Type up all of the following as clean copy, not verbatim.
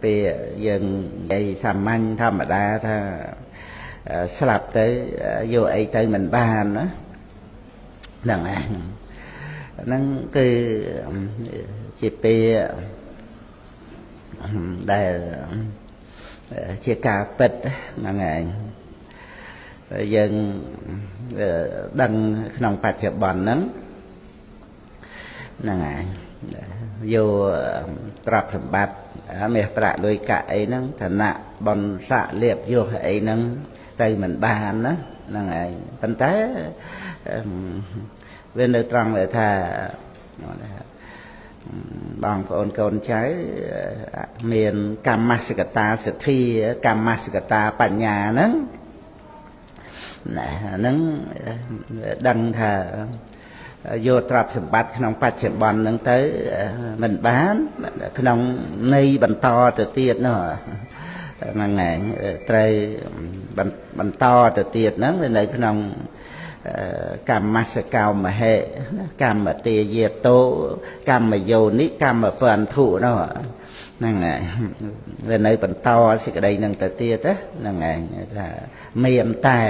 ពេលយើងនិយាយសាមញ្ញធម្មតាថាស្លាប់ទៅយកអីទៅមិនបានណាហ្នឹងឯងហ្នឹងគឺជាពេលដែលជាការពិតហ្នឹងឯងយើងដឹងក្នុងបច្ចុប្បន្នហ្នឹងហ្នឹងឯងយកទ្រព្យសម្បត្តិមាសប្រាក់លុយកាក់អីហ្នឹងឋានៈបនស័កលៀបយសអីហ្នឹងទៅមិនបានណាហ្នឹងឯងប៉ុន្តែវានៅត្រង់ថាបងប្អូនកូនចៅមានកម្មសិកតាសទ្ធាកម្មសិកតាបញ្ញាហ្នឹងណាហ្នឹងដឹងថាយកទ្រព្យសម្បត្តិក្នុងបច្ចុប្បន្នហ្នឹងទៅមិនបានក្នុងន័យបន្តទៅទៀតនោះហ្នឹងឯងត្រូវបន្តទៅទៀតហ្នឹងវានៅក្នុងកម្មសកោមហេកម្មទាយាតោកម្មយោនិកម្មពន្ធុនោះហ្នឹងហើយវានៅបន្តសេចក្តីហ្នឹងទៅទៀតហ្នឹងឯងថាមានតែ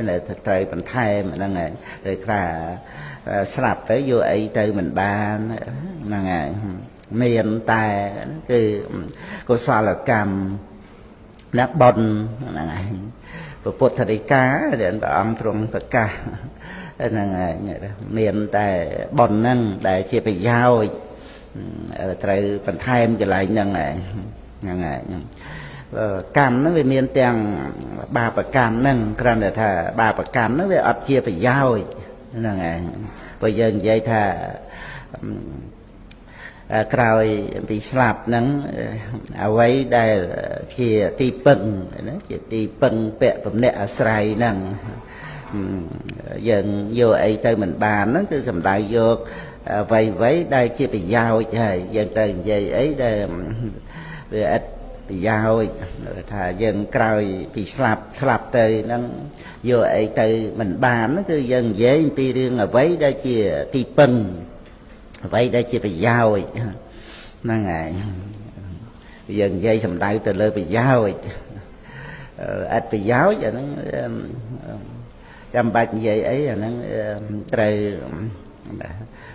នៅត្រូវបន្ថែមហ្នឹងឯងឬថាស្លាប់ទៅយកអីទៅមិនបានហ្នឹងឯងមានតែគឺកុសលកម្មណាបុណ្យហ្នឹងឯងពុទ្ធដីកាដែលព្រះអង្គទ្រង់ប្រកាសហ្នឹងឯងមានតែបុណ្យហ្នឹងដែលជាប្រយោជន៍ត្រូវបន្ថែមកន្លែងហ្នឹងឯងហ្នឹងឯងកម្មហ្នឹងវាមានទាំងបាបកម្មហ្នឹងគ្រាន់តែថាបាបកម្មហ្នឹងវាអត់ជាប្រយោជន៍ហ្នឹងឯងព្រោះយើងនិយាយថាក្រោយពីស្លាប់ហ្នឹងអ្វីដែលជាទីពឹងណាជាទីពឹងពាក់ពំនាក់អាស្រ័យហ្នឹងយើងយកអីទៅមិនបានហ្នឹងគឺសំដៅយកអ្វីដែលជាប្រយោជន៍ហើយយើងទៅនិយាយអីដែលវាឥតប្រយោជន៍ថាយើងក្រោយពីស្លាប់ទៅហ្នឹងយកអីទៅមិនបានហ្នឹងគឺយើងនិយាយពីរឿងអ្វីដែលជាទីពឹងអ្វីដែលជាប្រយោជន៍ហ្នឹងហើយយើងនិយាយសំដៅទៅលើប្រយោជន៍អត្ថប្រយោជន៍អាហ្នឹងចាំបាច់និយាយអីអាហ្នឹងត្រូវ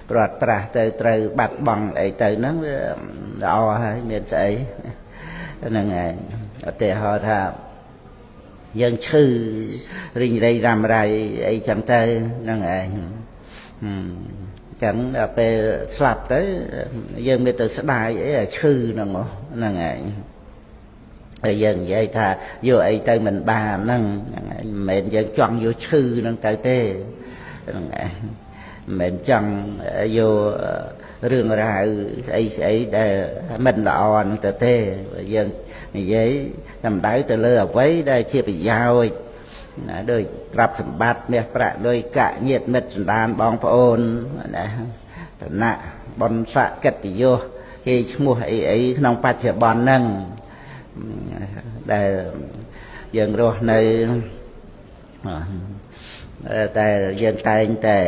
ប្រត់ប្រាស់ទៅត្រូវបាត់បង់អីទៅហ្នឹងវាល្អហើយមានស្អីហ្នឹងហើយឧទាហរណ៍ថាយើងឈឺរីងរៃរ៉ាំរ៉ៃអីចឹងទៅហ្នឹងឯងចឹងដល់ពេលស្លាប់ទៅយើងមានទៅស្ដាយអីឈឺហ្នឹងហ្នឹងឯងហើយយើងនិយាយថាយកអីទៅមិនបានហ្នឹងមិនមែនយើងចង់យកឈឺហ្នឹងទៅទេហ្នឹងឯងមិនមែនចង់យករឿងរ៉ាវស្អីដែលមិនល្អហ្នឹងទៅទេយើងនិយាយសំដៅទៅលើអ្វីដែលជាប្រយោជន៍ណាដូចទ្រព្យសម្បត្តិមាសប្រាក់លុយកាក់ញាតិមិត្តសន្តានបងប្អូនណាឋានៈបុណ្យស័ក្តិកិត្តិយសគេឈ្មោះអីក្នុងបច្ចុប្បន្នហ្នឹងដែលយើងរស់នៅតែយើងតែងតែ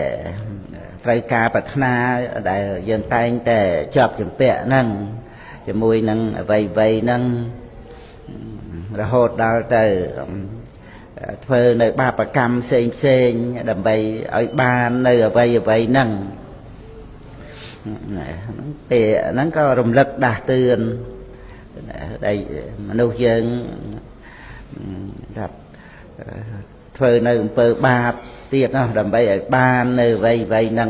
ត្រូវការប្រាថ្នាដែលយើងតែងតែជាប់ជំពាក់ហ្នឹងជាមួយនឹងអ្វីហ្នឹងរហូតដល់ទៅធ្វើនៅបាបកម្មផ្សេងដើម្បីឲ្យបាននៅអ្វីហ្នឹងពេលហ្នឹងក៏រំលឹកដាស់តឿនដែលមនុស្សយើងថាធ្វើនៅអំពើបាបទៀតដើម្បីឲ្យបាននៅអ្វីហ្នឹង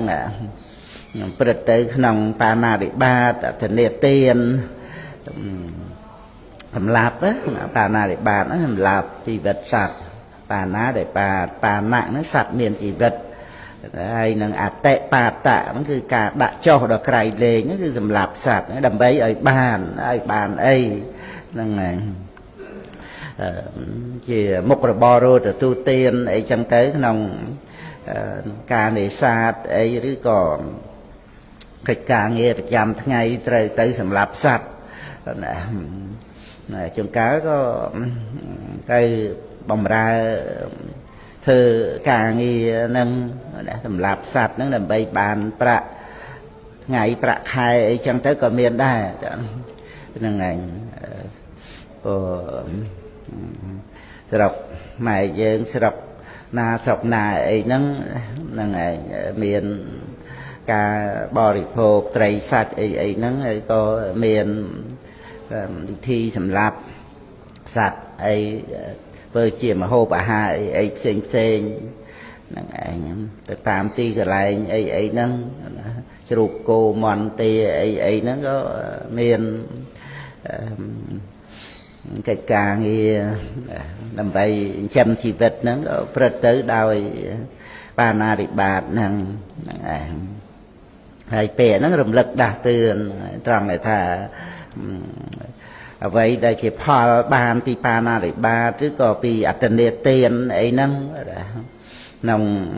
ព្រឹត្តទៅក្នុងបាណាតិបាតធនាទានសម្លាប់បាណាតិបាតសម្លាប់ជីវិតសត្វបាណាតិបាតបាណៈហ្នឹងសត្វមានជីវិតហើយនឹងអតិបាតៈហ្នឹងគឺការដាក់ចុះដល់ក្រៃលែងហ្នឹងគឺសម្លាប់សត្វដើម្បីឲ្យបានអីហ្នឹងហើយជាមុខរបរទទួលទានអីចឹងទៅក្នុងការនេសាទអីឬក៏កិច្ចការងារប្រចាំថ្ងៃត្រូវទៅសម្រាប់សត្វណាជួនកាលក៏ទៅបំរើធ្វើការងារហ្នឹងសម្រាប់សត្វហ្នឹងដើម្បីបានប្រាក់ថ្ងៃប្រាក់ខែអីចឹងទៅក៏មានដែរ năng ảnh của sọc mày dương sọc na sọc na ấy năng ảnh miền cả bò rì phô tray sạch ấy năng có miền thi sầm lạp sạch ấy vừa chỉ mà hô bà hai ấy xinh năng ảnh tạm ti cái lại ấy năng chụp cô mòn tì ấy nó có miền cái càng thì làm vậy chăm chỉ vật nó có bật tới đôi ba na đi bạt năng hay bè nó rầm lực đạt từ tròn lại thà vậy đây cái pha bàn pi pa na đi ba chứ có pi atene tiền ấy năng nòng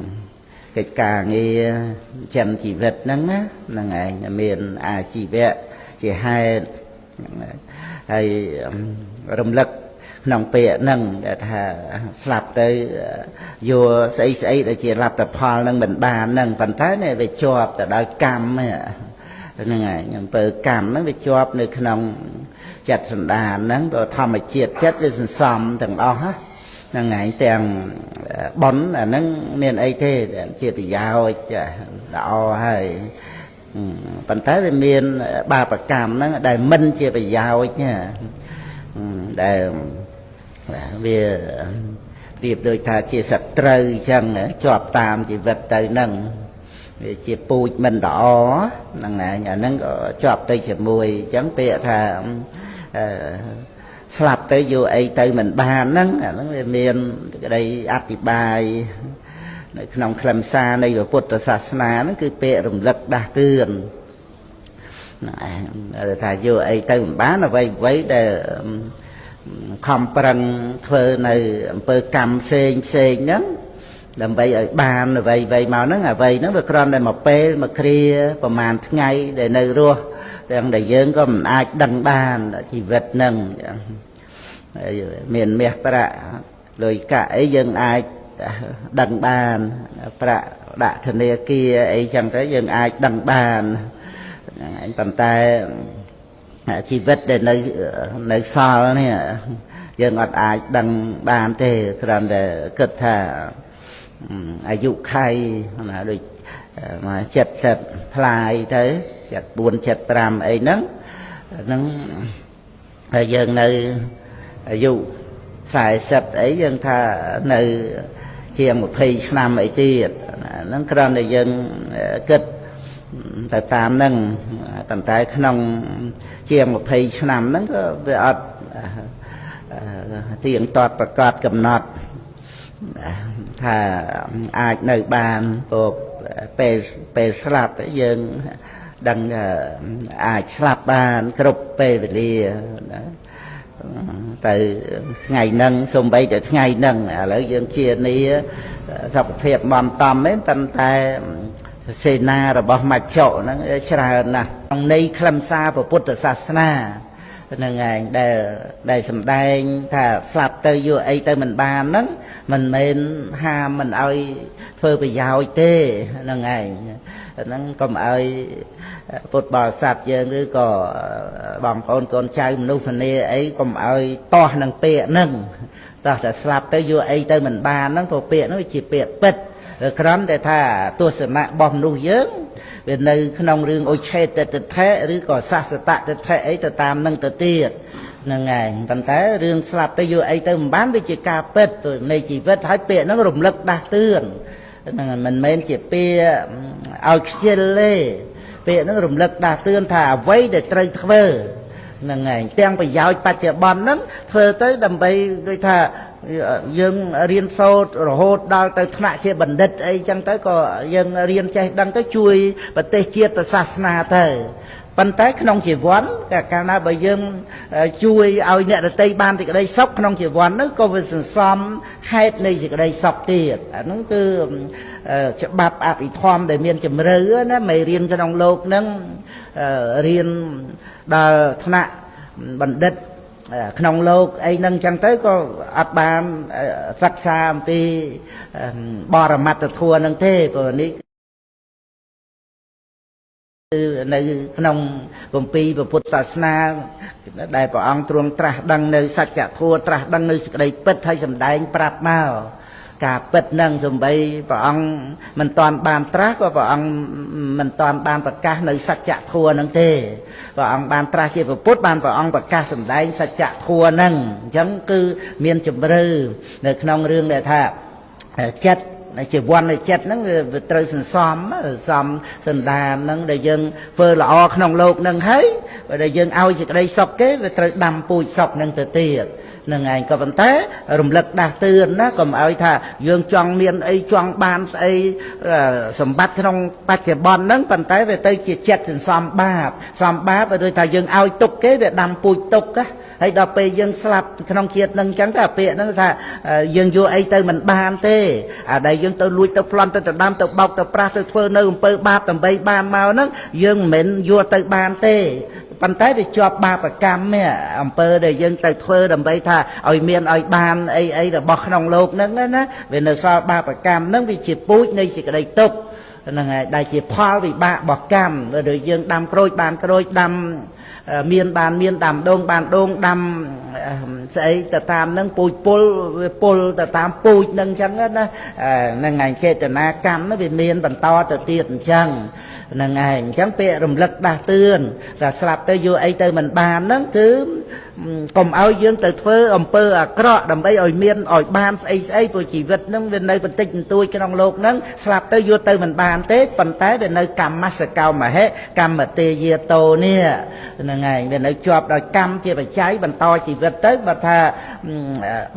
cái càng nghe chăm chỉ vật nắng á ngày miền chỉ vẽ chỉ hai hay rung lực nòng bẹ nâng để thà slap tới vô xây để chỉ lặp tập hòa nâng mình ba nâng phần thái này về chọp tại đó cam nâng ngày bờ cam nó về chọp nơi nòng chặt sần đà nâng rồi thầm mà chiết chất lên xòm thằng đó hết nâng ngày tiền bón là nâng nên ấy thế chia thì giao đỏ hay phần thái về miền ba bạc cam nó đại minh chia về giao nha để về việc đôi ta chia sạch trời chân chọp tam thì vật tới nâng chia bụi mình đỏ nâng này nhà nâng có chọp tới chỉ mùi chẳng bịa thà slap tới vô ấy tới mình ba nâng nó về miền cái đây át thì bài nông khlam xa này của Phật sa nó cứ bịa rùng lực đa tương thà vô ấy tới mình bán là vậy để không bằng thơ này bơ cầm xên nhá làm vậy ở bàn vậy màu nó là vậy nó được con đây một pê mà kia và màn ngày để nơi rùa đang để dương có một ai đăng bàn chỉ vật nâng miền miệt bạ rồi cả ấy dân ai đăng bàn bạ đã thân kia ấy chẳng cái dân ai đăng bàn anh bàn tay chỉ vật để nơi so này dân ai đăng bàn thế còn để cực thàอายุใครนะโดยมาเจ็ดเสร็จพลายเท่เจ็ดบุญเจ็ดปรามไอ้นั้นยังในอายุสายเสร็จไอ้ยังท่าในเชียงmộtพีนำไอ้ที่นั้นครั้งในยังเกิดแต่ตามนั่งตั้งแต่ขนมเชียงmộtพีนำนั้นก็ไปอัดที่ยังตอดประกาศกำหนดถ้าอาจในบานพวกเปสลับยังดังอาจสลับบานกรุบเปเรียแต่ไงนั่งสมบัยแต่ไงนั่งแล้วยังเชียร์นี้สับเพียบมอมตอมไม่ตั้งแต่เซนาหรือบ่มาโจนั่งชรานะตรงนี้คลำซาพระพุทธศาสนานั่งไงได้สำแดงถ้าสลับเตยอยู่ไอเตยมันบานนั้นมันเป็นห้ามมันเอาเพื่อไปยาวเต้นั่งไงนั้นก็เอาพุทธบริษัทยังหรือก็บางคนใจมนุษย์คนนี้ไอ้ก็เอาต่อนังเปียนั่งต่อแต่สลับเตยอยู่ไอเตยมันบานนั้นพอเปียนั่นจีเปียเป็ดครั้งแต่ถ้าตัวสนะบอมดูเยอะเป็นในขนมเรื่องโอเชตแต่แท้หรือก็ซาสตะแต่แท้ไอ้แต่ตามนั่งแต่เตี้ยนั่งไงตั้งแต่เรื่องสลับไปอยู่ไอ้แต่บ้านไปจีกาเป็ดตัวในจีเป็ดท้ายเปียนั่งรวมลึกดาเตือนนั่งมันเม้นจีเปียเอาเชลเล่เปียนั่งรวมลึกดาเตือนถ่าไว้เด็ดไตรเทอร์นั่งไงเตียงไปยาวปัจจุบันนั้นเธอtới đầm bayด้วยท่ายังเรียนโซดโหดดาวแต่ขณะเชื่อบัณฑิตไอ้จังtớiก็ยังเรียนใจดังtớiช่วยประเทศเชียร์ศาสนาเธอปันท้ายขนมจีวันแต่การนั้นไปยังช่วยเอาเนี่ยแต่บ้านที่ก็ได้ซอกขนมจีวันนั้นก็เป็นสิ่งซ้อมให้ในที่ก็ได้ซอกเตี้ยนั่นคือฉบับอาภิธรรมได้เมียนจำเรือนะไม่เรียนขนมโลกนั้นเรียนดาวธนะบัณฑิตขนมโลกไอ้นั่งจังtớiก็อัดบานรักษาปีบารมัตถ์ทัวนั่งเทพนี้ នៅក្នុងគម្ពីរពុទ្ធសាសនាដែលព្រះអង្គទ្រង់ត្រាស់ដឹងនៅសច្ចធម៌ត្រាស់ដឹងនៅសេចក្តីពិតហើយសម្ដែងប្រាប់មកការពិតនឹងសំបីព្រះអង្គមិនតាន់បានត្រាស់ក៏ព្រះអង្គមិនតាន់បានប្រកាសនៅសច្ចធម៌នឹងទេព្រះអង្គបានត្រាស់ជាពុទ្ធបានព្រះអង្គប្រកាសសម្ដែងសច្ចធម៌នឹងអញ្ចឹងគឺមានជំរឿនៅក្នុងរឿងដែលថាចិត្តជីវ័ននៃចិត្តហ្នឹងវាត្រូវសន្សំសន្តានហ្នឹងដែលយើងធ្វើល្អក្នុងโลกហ្នឹងហើយបើដែលយើងឲ្យសេចក្តីសុខគេវាត្រូវដាំពូជសុខហ្នឹងទៅទៀតនឹងឯងក៏ប៉ុន្តែរំលឹកដាស់តឿនណាកុំឲ្យថាយើងចង់មានអីចង់បានស្អីសម្បត្តិក្នុងបច្ចុប្បន្នហ្នឹងប៉ុន្តែវាទៅជាចិត្តសន្សំបាបបើដូចថាយើងឲ្យទុកគេវាដាំពូជទុកណាហើយដល់ពេលយើងស្លាប់ក្នុងជាតិហ្នឹងអញ្ចឹងតែពាក្យហ្នឹងថាយើងយកអីទៅមិនបានទេអាដែលយើងទៅលួចទៅប្លន់ទៅដាំទៅបោកទៅប្រាស់ទៅធ្វើនៅអំពើបាបដើម្បីបានមកហ្នឹងយើងមិនមែនយកទៅបានទេប៉ុន្តែវាជាប់បាបកម្មនេះអំពើដែលយើងទៅធ្វើដើម្បីថាឲ្យមានឲ្យបានអីរបស់ក្នុងโลกហ្នឹងណាវានៅសល់បាបកម្មហ្នឹងវាជាពូជនៃសេចក្តីទុក្ខហ្នឹងហើយដែលជាផលវិបាករបស់កម្មបើយើងដាំក្រូចបានក្រូចដាំមានបានមានដាំដូងបានដូងដាំស្អីទៅតាមហ្នឹងពូជពុលទៅតាមពូជហ្នឹងអញ្ចឹងណាហ្នឹងឯងចេតនាកម្មហ្នឹងវាមានបន្តទៅទៀតអញ្ចឹងហ្នឹងឯងអញ្ចឹងពាក្យរំលឹកដាស់តឿនថាស្លាប់ទៅយកអីទៅមិនបានហ្នឹងគឺកុំឲ្យយើងទៅធ្វើអំពើអាក្រក់ដើម្បីឲ្យមានឲ្យបានស្អីព្រោះជីវិតហ្នឹងវានៅបន្តិចបន្តួចក្នុងโลกហ្នឹងស្លាប់ទៅយកទៅមិនបានទេប៉ុន្តែវានៅកម្មសកោមហេកម្មទេយាតោនេះហ្នឹងឯងវានៅជាប់ដោយកម្មជាបច្ច័យបន្តជីវិតទៅបើថា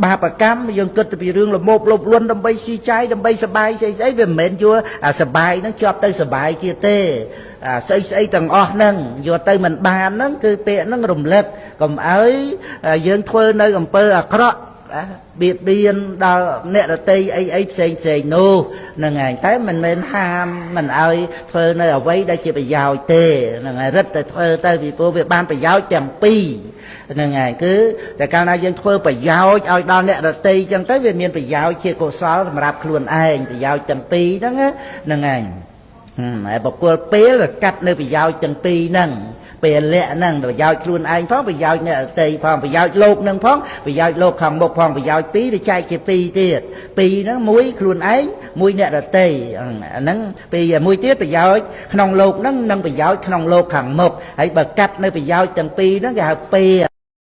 បាបកម្មយើងគិតទៅពីរឿងលមោបលុបលន់ដើម្បីស៊ីចៃដើម្បីសបាយស្អីវាមិនមែនយកអាសបាយហ្នឹងជាប់ទៅសបាយទៀតទេស្អីទាំងអស់ហ្នឹងយកទៅមិនបានហ្នឹងគឺពាក្យហ្នឹងរំលឹកកុំឲ្យយើងធ្វើនៅអំពើអាក្រក់បៀតបៀនដល់អ្នកដទៃអីផ្សេងនោះហ្នឹងឯងតែមិនមែនហាមមិនឲ្យធ្វើនៅអ្វីដែលជាប្រយោជន៍ទេហ្នឹងឯងរឹតតែធ្វើទៅពីព្រោះវាបានប្រយោជន៍ទាំងពីរហ្នឹងឯងគឺតែកាលណាយើងធ្វើប្រយោជន៍ឲ្យដល់អ្នកដទៃចឹងទៅវាមានប្រយោជន៍ជាកុសលសម្រាប់ខ្លួនឯងប្រយោជន៍ទាំងពីរហ្នឹងឯងហើយបកគលពេលកាត់នៅប្រយោជន៍ទាំងពីរហ្នឹងពេលលក្ខហ្នឹងប្រយោជន៍ខ្លួនឯងផងប្រយោជន៍អ្នកដទៃផងប្រយោជន៍លោកហ្នឹងផងប្រយោជន៍លោកខាងមុខផងប្រយោជន៍ពីរវាចែកជាពីរទៀតពីរហ្នឹងមួយខ្លួនឯងមួយអ្នកដទៃអាហ្នឹងពីរមួយទៀតប្រយោជន៍ក្នុងលោកហ្នឹងនិងប្រយោជន៍ក្នុងលោកខាងមុខហើយបើកាត់នៅប្រយោជន៍ទាំងពីរហ្នឹងគេហៅពេល